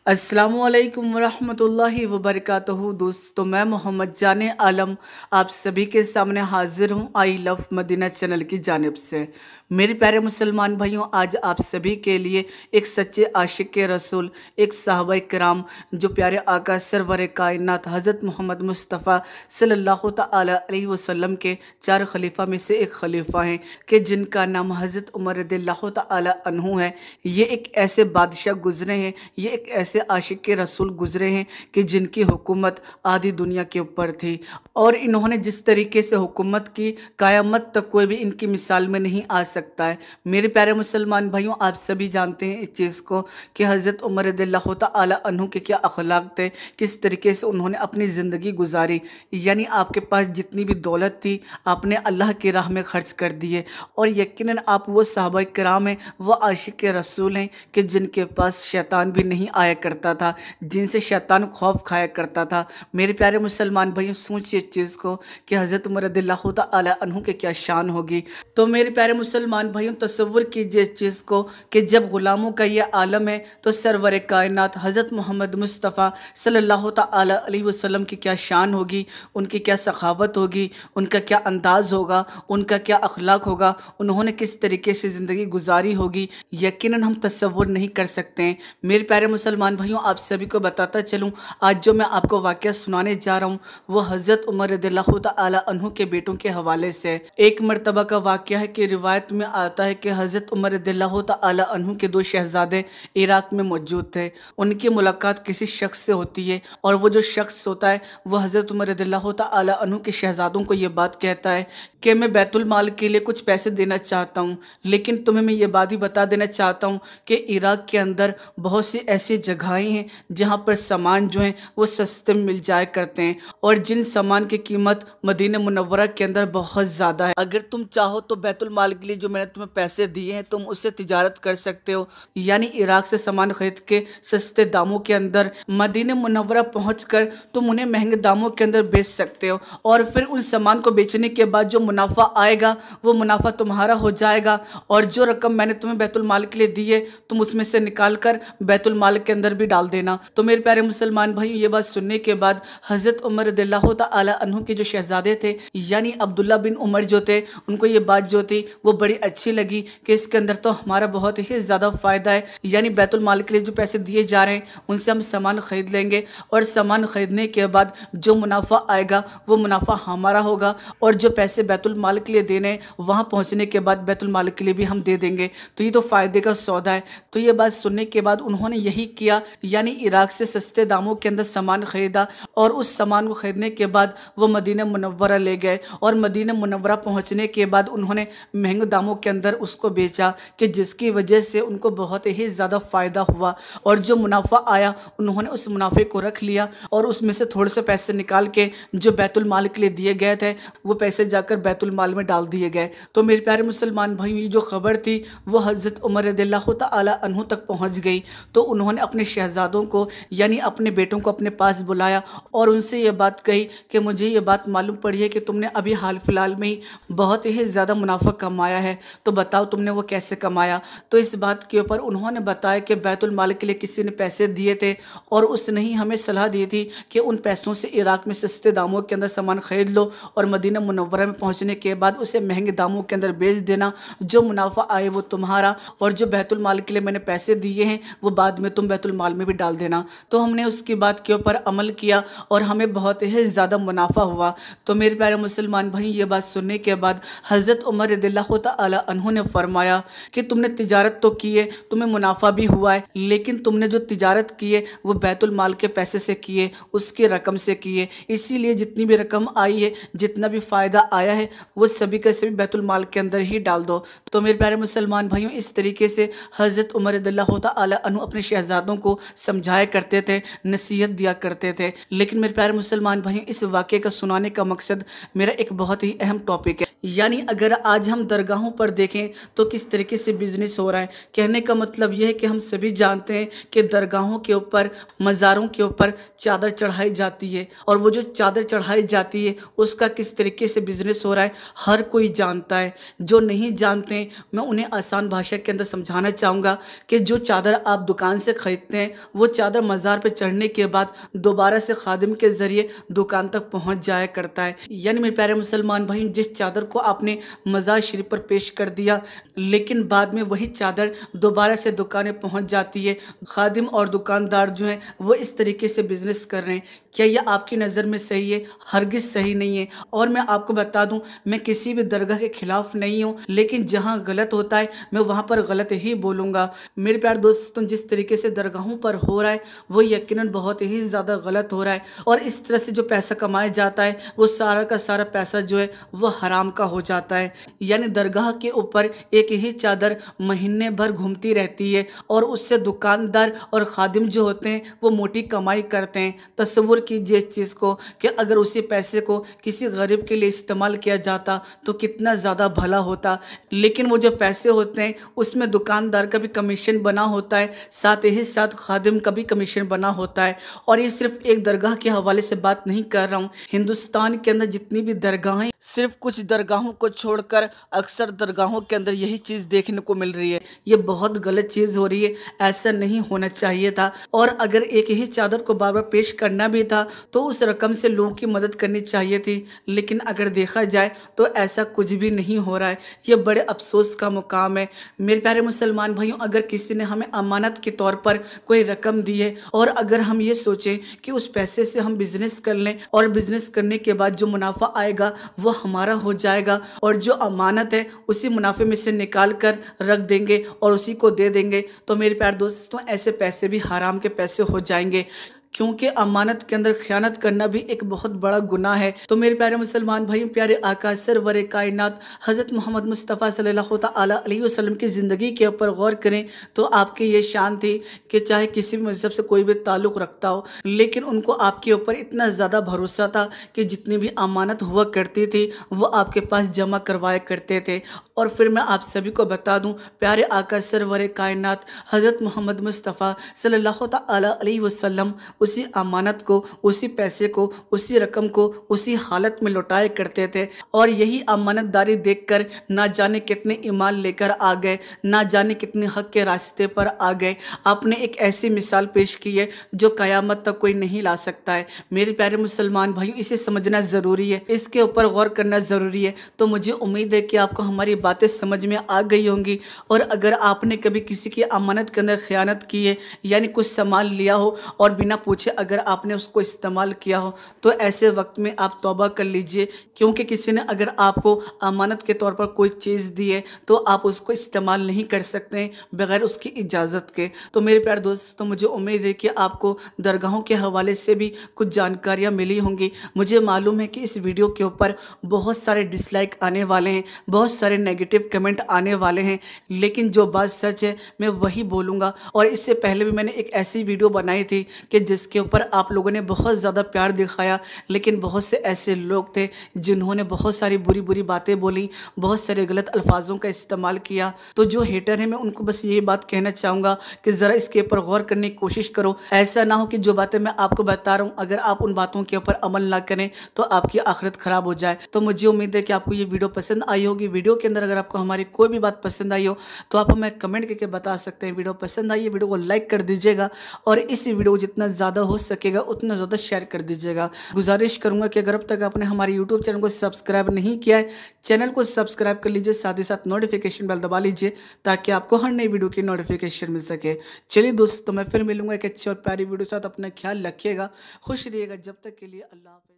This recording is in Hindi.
अस्सलामुअलैकुम वरहमतुल्लाहि वबरकातुहू। दोस्तों, मैं मोहम्मद जाने आलम आप सभी के सामने हाजिर हूँ आई लव मदीना चैनल की जानिब से। मेरे प्यारे मुसलमान भाइयों, आज आप सभी के लिए एक सच्चे आशिक के रसूल, एक सहाबा किराम, जो प्यारे आका सरवर कायनात हज़रत मोहम्मद मुस्तफ़ा सल्लल्लाहु तआला अलैहि वसल्लम के चार खलीफा में से एक खलीफा हैं कि जिनका नाम हज़रत उमर रज़ियल्लाहु तआला अन्हु है। ये एक ऐसे बादशाह गुजरे हैं, ये एक ऐसे आशिक के रसूल गुजरे हैं कि जिनकी हुकूमत आधी दुनिया के ऊपर थी, और इन्होंने जिस तरीके से हुकूमत की, क़यामत तक कोई भी इनकी मिसाल में नहीं आ सकता है। मेरे प्यारे मुसलमान भाइयों, आप सभी जानते हैं इस चीज़ को कि हज़रत उमर रज़ियल्लाहु तआला अन्हु के क्या अखलाक थे, किस तरीके से उन्होंने अपनी ज़िंदगी गुजारी। यानी आपके पास जितनी भी दौलत थी आपने अल्लाह की राह में खर्च कर दिए, और यकीनन आप वो सहाबा किराम हैं, वो आशिक के रसूल हैं कि जिनके पास शैतान भी नहीं आया करता था, जिनसे शैतान खौफ खाया करता था। मेरे प्यारे मुसलमान भाइयों, सोचिए इस चीज़ को कि हज़रत उमर रज़ियल्लाहु तआला अन्हु के क्या शान होगी। तो मेरे प्यारे मुसलमान भाइयों, तसव्वुर कीजिए इस चीज़ को कि जब ग़ुलामों का ये आलम है तो सरवर कायनात हज़रत मोहम्मद मुस्तफ़ा सल्लल्लाहु तआला अलैहि वसल्लम की क्या शान होगी, उनकी क्या सखावत होगी, उनका क्या अंदाज़ होगा, उनका क्या अखलाक होगा, उन्होंने किस तरीके से ज़िंदगी गुजारी होगी, यकीनन हम तसव्वुर नहीं कर सकते हैं। मेरे प्यारे मुसलमान भाइयों, आप सभी को बताता चलूँ, आज जो मैं आपको वाक़या सुनाने जा रहा हूँ वो हज़रत उमर रज़ियल्लाहु तआला अन्हु के बेटों के हवाले से। एक मरतबा का वाक़या है कि रिवायत में आता है कि हज़रत उमर रज़ियल्लाहु तआला अन्हु के दो शहज़ादे इराक़ में मौजूद थे। उनकी मुलाकात किसी शख्स से होती है, और वो जो शख्स होता है वो हज़रत उमर रज़ियल्लाहु तआला अन्हु के शहज़ादों को ये बात कहता है कि मैं बैतुल माल के लिए कुछ पैसे देना चाहता हूँ, लेकिन तुम्हें मैं ये बात भी बता देना चाहता हूँ कि इराक़ के अंदर बहुत सी ऐसी जगहें हैं जहाँ पर सामान जो हैं वो सस्ते में मिल जाया करते हैं, और जिन सामान की कीमत मदीना मुनव्वरा के अंदर बहुत ज़्यादा है। अगर तुम चाहो तो बैतुल माल के लिए जो मैंने तुम्हें पैसे दिए हैं तुम उससे तिजारत कर सकते हो, यानी इराक़ से सामान खरीद के सस्ते दामों के अंदर मदीना मुनव्वरा पहुँच कर तुम उन्हें महंगे दामों के अंदर बेच सकते हो, और फिर उन सामान को बेचने के बाद जो मुनाफा आएगा वो मुनाफा तुम्हारा हो जाएगा, और जो रकम मैंने तुम्हें बैतुल माल के लिए दी है तुम उसमें से निकाल कर बैतुल माल के अंदर भी डाल देना। तो मेरे प्यारे मुसलमान भाई, ये बात सुनने के बाद हज़रत उमर रज़ियल्लाहु तआला अन्हु के जो शहज़ादे थे यानी अब्दुल्ला बिन उमर जो थे, उनको ये बात जो थी वो बड़ी अच्छी लगी कि इसके अंदर तो हमारा बहुत ही ज़्यादा फ़ायदा है। यानी बैतुल माल के लिए जो पैसे दिए जा रहे हैं उनसे हम सामान ख़रीद लेंगे, और सामान ख़रीदने के बाद जो मुनाफा आएगा वो मुनाफा हमारा होगा, और जो पैसे बैतुल माल के लिए देने वहाँ पहुँचने के बाद बैतुल माल के लिए भी हम दे देंगे। तो ये तो फ़ायदे का सौदा है। तो ये बात सुनने के बाद उन्होंने यही किया, यानी इराक़ से सस्ते दामों के अंदर सामान ख़रीदा, और उस सामान को ख़रीदने के बाद वो मदीना मुनव्वरा ले गए, और मदीना मुनव्वरा पहुँचने के बाद उन्होंने महंगे दामों के अंदर उसको बेचा कि जिसकी वजह से उनको बहुत ही ज़्यादा फ़ायदा हुआ, और जो मुनाफा आया उन्होंने उस मुनाफे को रख लिया, और उसमें से थोड़े से पैसे निकाल के जो बैतुल माल के लिए दिए गए थे वो पैसे जाकर बैतुल माल में डाल दिए गए। तो मेरे प्यारे मुसलमान भाइयों, ये जो खबर थी वो हज़रत उमर रज़ियल्लाहु तआला अन्हु तक पहुँच गई। तो उन्होंने अपने शहज़ादों को यानी अपने बेटों को अपने पास बुलाया और उनसे ये बात कही कि मुझे ये बात मालूम पड़ी है कि तुमने अभी हाल फिलहाल में ही बहुत ही ज़्यादा मुनाफा कमाया है, तो बताओ तुमने वो कैसे कमाया। तो इस बात के ऊपर उन्होंने बताया कि बैतुल माल के लिए किसी ने पैसे दिए थे, और उसने ही हमें सलाह दी थी कि उन पैसों से इराक़ में सस्ते दामों के अंदर सामान ख़रीद लो, और मदीना मुनव्वरा में पहुँचने के बाद उसे महंगे दामों के अंदर बेच देना, जो मुनाफा आए वो तुम्हारा, और जो बैतुल माल के लिए मैंने पैसे दिए हैं वो बाद में तुम बैतुल माल में भी डाल देना। तो हमने उसकी बात के ऊपर अमल किया और हमें बहुत ही ज़्यादा मुनाफा हुआ। तो मेरे प्यारे मुसलमान भाई, ये बात सुनने के बाद हज़रत उमर रज़ियल्लाहु तआला अन्हु ने फरमाया कि तुमने तिजारत तो की है, तुम्हें मुनाफा भी हुआ है, लेकिन तुमने जो तिजारत की है वो बैतुल माल के पैसे से की है, उसकी रकम से की है, इसीलिए जितनी भी रकम आई है, जितना भी फ़ायदा आया है वो सभी का सभी बैतुल माल के अंदर ही डाल दो। तो मेरे प्यारे मुसलमान भाइयों, इस तरीके से हज़रत उमर रज़ियल्लाहु तआला अन्हु अपने शहज़ादों को समझाया करते थे, नसीहत दिया करते थे। लेकिन मेरे प्यारे मुसलमान भाइयों, इस वाक़े का सुनाने का मकसद मेरा एक बहुत ही अहम टॉपिक है। यानी अगर आज हम दरगाहों पर देखें तो किस तरीके से बिजनेस हो रहा है। कहने का मतलब यह है कि हम सभी जानते हैं कि दरगाहों के ऊपर, मज़ारों के ऊपर चादर चढ़ाई जाती है और वो जो चादर चढ़ाई जाती है उसका किस तरीके से बिजनेस हो रहा है हर कोई जानता है। जो नहीं जानते हैं मैं उन्हें आसान भाषा के अंदर समझाना चाहूँगा कि जो चादर आप दुकान से ख़रीदते हैं वो चादर मज़ार पर चढ़ने के बाद दोबारा से खादिम के ज़रिए दुकान तक पहुँच जाया करता है। यानी मेरे प्यारे मुसलमान भाई, जिस चादर को आपने मज़ार शरीफ पर पेश कर दिया लेकिन बाद में वही चादर दोबारा से दुकानें पहुंच जाती है, खादिम और दुकानदार जो हैं वो इस तरीके से बिजनेस कर रहे हैं। क्या यह आपकी नज़र में सही है? हरगिज़ सही नहीं है। और मैं आपको बता दूं, मैं किसी भी दरगाह के खिलाफ नहीं हूं, लेकिन जहां गलत होता है मैं वहां पर गलत ही बोलूँगा। मेरे प्यारे दोस्तों, जिस तरीके से दरगाहों पर हो रहा है वो यकीनन बहुत ही ज़्यादा गलत हो रहा है और इस तरह से जो पैसा कमाया जाता है वो सारा का सारा पैसा जो है वो हराम का हो जाता है। यानी दरगाह के ऊपर एक ही चादर महीने भर घूमती रहती है और उससे दुकानदार और खादिम जो होते हैं वो मोटी कमाई करते हैं। तस्वुर कीजिए इस चीज़ को कि अगर उसी पैसे को किसी गरीब के लिए इस्तेमाल किया जाता तो कितना ज़्यादा भला होता। लेकिन वो जो पैसे होते हैं उसमें दुकानदार का भी कमीशन बना होता है, साथ ही साथ खादिम का भी कमीशन बना होता है। और ये सिर्फ एक दरगाह के हवाले से बात नहीं कर रहा हूँ, हिंदुस्तान के अंदर जितनी भी दरगाहें, सिर्फ कुछ दरगाहों को छोड़कर अक्सर दरगाहों के अंदर यही चीज़ देखने को मिल रही है। ये बहुत गलत चीज़ हो रही है, ऐसा नहीं होना चाहिए था। और अगर एक ही चादर को बार बार पेश करना भी था तो उस रकम से लोगों की मदद करनी चाहिए थी। लेकिन अगर देखा जाए तो ऐसा कुछ भी नहीं हो रहा है। ये बड़े अफसोस का मुकाम है। मेरे प्यारे मुसलमान भाइयों, अगर किसी ने हमें अमानत के तौर पर कोई रकम दी है और अगर हम ये सोचें कि उस पैसे से हम बिजनेस कर लें और बिजनेस करने के बाद जो मुनाफा आएगा वो हमारा हो जाएगा और जो अमानत है उसी मुनाफे में से निकाल कर रख देंगे और उसी को दे देंगे, तो मेरे प्यारे दोस्तों ऐसे पैसे भी हराम के पैसे हो जाएंगे, क्योंकि अमानत के अंदर खयानत करना भी एक बहुत बड़ा गुनाह है। तो मेरे प्यारे मुसलमान भाइयों, प्यारे आका सरवर कायनात हज़रत मोहम्मद मुस्तफ़ा सल्लल्लाहु तआला अलैहि वसल्लम की ज़िंदगी के ऊपर गौर करें तो आपकी ये शान थी कि चाहे किसी भी मज़हब से कोई भी ताल्लुक़ रखता हो, लेकिन उनको आपके ऊपर इतना ज़्यादा भरोसा था कि जितनी भी अमानत हुआ करती थी वो आपके पास जमा करवाया करते थे। और फिर मैं आप सभी को बता दूँ, प्यारे आका सरवर कायनात हज़रत मोहम्मद मुस्तफ़ा सल्लल्लाहु तआला अलैहि वसल्लम उसी अमानत को, उसी पैसे को, उसी रकम को उसी हालत में लौटाया करते थे। और यही अमानतदारी देखकर ना जाने कितने ईमान लेकर आ गए, ना जाने कितने हक के रास्ते पर आ गए। आपने एक ऐसी मिसाल पेश की है जो क़यामत तक कोई नहीं ला सकता है। मेरे प्यारे मुसलमान भाइयों, इसे समझना ज़रूरी है, इसके ऊपर गौर करना ज़रूरी है। तो मुझे उम्मीद है कि आपको हमारी बातें समझ में आ गई होंगी। और अगर आपने कभी किसी की अमानत के अंदर खयानत की है, यानी कुछ सामान लिया हो और बिना पूछे अगर आपने उसको इस्तेमाल किया हो, तो ऐसे वक्त में आप तौबा कर लीजिए, क्योंकि किसी ने अगर आपको अमानत के तौर पर कोई चीज़ दी है तो आप उसको इस्तेमाल नहीं कर सकते हैं बगैर उसकी इजाज़त के। तो मेरे प्यारे दोस्तों, मुझे उम्मीद है कि आपको दरगाहों के हवाले से भी कुछ जानकारियाँ मिली होंगी। मुझे मालूम है कि इस वीडियो के ऊपर बहुत सारे डिसलाइक आने वाले हैं, बहुत सारे नेगेटिव कमेंट आने वाले हैं, लेकिन जो बात सच है मैं वही बोलूँगा। और इससे पहले भी मैंने एक ऐसी वीडियो बनाई थी कि जिसके ऊपर आप लोगों ने बहुत ज़्यादा प्यार दिखाया, लेकिन बहुत से ऐसे लोग थे जिन्होंने बहुत सारी बुरी बुरी बातें बोली, बहुत सारे गलत अल्फाजों का इस्तेमाल किया। तो जो हेटर है मैं उनको बस यही बात कहना चाहूँगा कि ज़रा इसके ऊपर गौर करने की कोशिश करो। ऐसा ना हो कि जो बातें मैं आपको बता रहा हूँ अगर आप उन बातों के ऊपर अमल ना करें तो आपकी आखिरत ख़राब हो जाए। तो मुझे उम्मीद है कि आपको ये वीडियो पसंद आई होगी। वीडियो के अंदर अगर आपको हमारी कोई भी बात पसंद आई हो तो आप हमें कमेंट करके बता सकते हैं। वीडियो पसंद आई है, वीडियो को लाइक कर दीजिएगा और इस वीडियो को जितना ज़्यादा हो सकेगा उतना ज़्यादा शेयर कर दीजिएगा। गुजारिश करूंगा कि अगर अब तक आपने हमारे यूट्यूब चैनल को सब्सक्राइब नहीं किया है, चैनल को सब्सक्राइब कर लीजिए, साथ ही साथ नोटिफिकेशन बेल दबा लीजिए ताकि आपको हर नई वीडियो की नोटिफिकेशन मिल सके। चलिए दोस्तों, मैं फिर मिलूंगा एक अच्छी और प्यारी वीडियो के साथ। अपना ख्याल रखिएगा, खुश रहिएगा। जब तक के लिए अल्लाह हाफ़िज़।